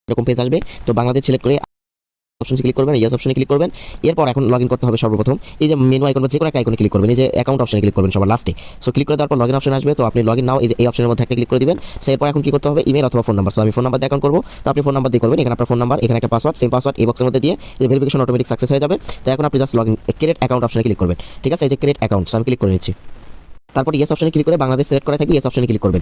এরকম পেজ আসবে। তো বাংলাদেশ সিলেক্ট করে অপশন ক্লিক করবেন, ইয়েস অপশনে ক্লিক করবেন। এরপর এখন লগইন করতে হবে সর্বপ্রথম। এই যে মেনু আইকন বা যে কোনো একটা আইকনে ক্লিক করবেন, এই যে অ্যাকাউন্ট অপশনে ক্লিক করবেন সবার লাস্টে। সো ক্লিক করে দেওয়ার পর লগইন অপশন আসবে। তো আপনি লগইন নাও, এই যে এই অপশনের মধ্যে একটা ক্লিক করে দিবেন। সো এরপর এখন কি করতে হবে, ইমেল অথবা ফোন নাম্বার। সো আমি ফোন নাম্বার দিয়ে অ্যাকাউন্ট করবো, তো আপনি ফোন নাম্বার দিয়ে করবেন। এখানে আপনার ফোন নাম্বার, এখানে একটা পাসওয়ার্ড, সেম পাসওয়ার্ড এই বক্সের মধ্যে দিয়ে ভেরিফিকেশন অটোমেটিক সাকসেস হয়ে যাবে। তো এখন আপনি জাস্ট লগইন ক্রিয়েট অ্যাকাউন্ট অপশনে ক্লিক করবেন। ঠিক আছে, এই যে ক্রিয়েট অ্যাকাউন্ট, সো আমি ক্লিক করে নিচ্ছি। তারপর ইয়েস অপশনে ক্লিক করে বাংলাদেশ সিলেক্ট করা থাকবে, ইয়েস অপশনে ক্লিক করবেন।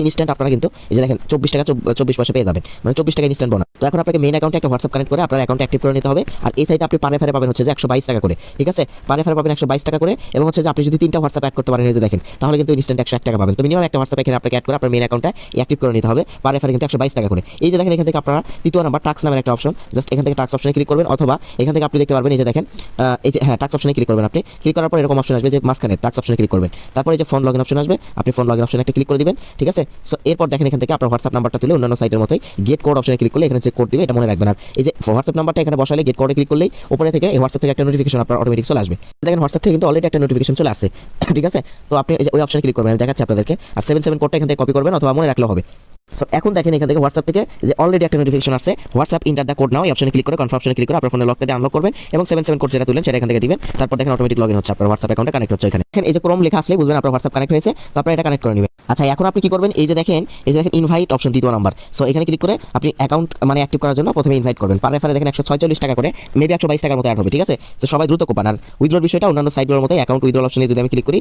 ইনস্ট্যান্ট আপনারা কিন্তু এই যে দেখেন 24 টাকা 24 পয়সা পেয়ে যাবেন, মানে 24 টাকা ইনস্ট্যান্ট বোনাস। তো এখন আপনাকে মেইন অ্যাকাউন্টে একটা হোয়াটসঅ্যাপ কানেক্ট করে আপনার অ্যাকাউন্ট অ্যাক্টিভ করে নিতে হবে। আর এই সাইটে আপনি পারে ফারে পাবেন হচ্ছে যে 122 টাকা করে। ঠিক আছে, পারে ফারে পাবেন 122 টাকা করে। এবং হচ্ছে যে আপনি যদি 3টা হোয়াটসঅ্যাপ অ্যাড করতে পারেন, এই যে দেখেন, তাহলে কিন্তু ইনস্ট্যান্ট 101 টাকা পাবেন। তো মিনিমাম একটা হোয়াটসঅ্যাপ এখানে আপনাকে অ্যাড করে আপনার মেইন অ্যাকাউন্টটা অ্যাক্টিভ করে নিতে হবে। পারে ফারে কিন্তু 122 টাকা করে। এই যে দেখেন এখান থেকে আপনারা তৃতীয় নাম্বার টাস্ক নামের একটা অপশন, জাস্ট এখান থেকে টাস্ক অপশনে ক্লিক করবেন, অথবা এখান থেকে আপনি দেখতে পারবেন এই যে দেখেন এই যে হ্যাঁ টাস্ক অপশনে ক্লিক করবেন। আপনি ক্লিক করার পর এরকম অপশন আসবে যে মাঝখানে টাস্ক অপশনে ক্লিক করবেন। তারপর এই যে ফোন লগইন অপশন আসবে, আপনি ফোন লগইন অপশনে একটা ক্লিক করে দিবেন। ঠিক আছে, সো এরপর দেখেন এখান থেকে আপনার হোয়াটসঅ্যাপ নাম্বারটা তুলে অন্যান্য সাইটের মতোই গেট কোড অপশনে ক্লিক করলে এখানে যে কোড দিবে এটা মনে রাখবেন। আর এই যে হোয়াটসঅ্যাপ নাম্বারটা এখানে বসালে গেট কোডে ক্লিক করলেই উপরে থেকে এই হোয়াটসঅ্যাপ থেকে একটা নোটিফিকেশন আপনার অটোমেটিক চলে আসবে। দেখেন হোয়াটসঅ্যাপ থেকে কিন্তু অলরেডি একটা নোটিফিকেশন চলে আসছে। ঠিক আছে, তো আপনি এই যে ওই অপশনে ক্লিক করবেন, আমি দেখাচ্ছি আপনাদেরকে। আর 77 কোডটা এখান থেকে কপি করবেন অথবা মনে রাখলেও হবে। সো এখন দেখেন এখান থেকে হোয়াটসঅ্যাপ থেকে যে অলরেডি একটা নোটিফিকেশন আসছে, হোয়াটসঅ্যাপ ইন্টার দ্য কোড নাও, এই অপশনে ক্লিক করে কনফার্ম অপশনে ক্লিক করে আপনার ফোনে লক দিয়ে আনলক করবেন এবং 77 কোড যেটা তুলেন সেটা এখান থেকে দিবেন। তারপর দেখেন অটোমেটিক লগইন হচ্ছে, আপনার হোয়াটসঅ্যাপ অ্যাকাউন্টে কানেক্ট হচ্ছে। এখানে দেখেন এই যে ক্রোম লেখা আসলে বুঝবেন আপনার হোয়াটসঅ্যাপ কানেক্ট হয়েছে। তো আপনি এটা কানেক্ট করে নেবেন। আচ্ছা, এখন আপনি কি করবেন, এই যে দেখেন ইনভাইট অপশন দ্বিতীয় নাম্বার। সো এখানে ক্লিক করে আপনি অ্যাকাউন্ট মানে অ্যাক্টিভ করার জন্য প্রথমে ইনভাইট করবেন। পারে ফারে দেখেন 146 টাকা করে, মেবি 122 টাকার মতো অ্যাড হবে। ঠিক আছে, তো সবাই দ্রুত কোপান। আর উইথড্রর বিষয়টা অন্যান্য সাইটগুলোর মতো অ্যাকাউন্ট উইথড্রল অপশনে যদি আমি ক্লিক করি,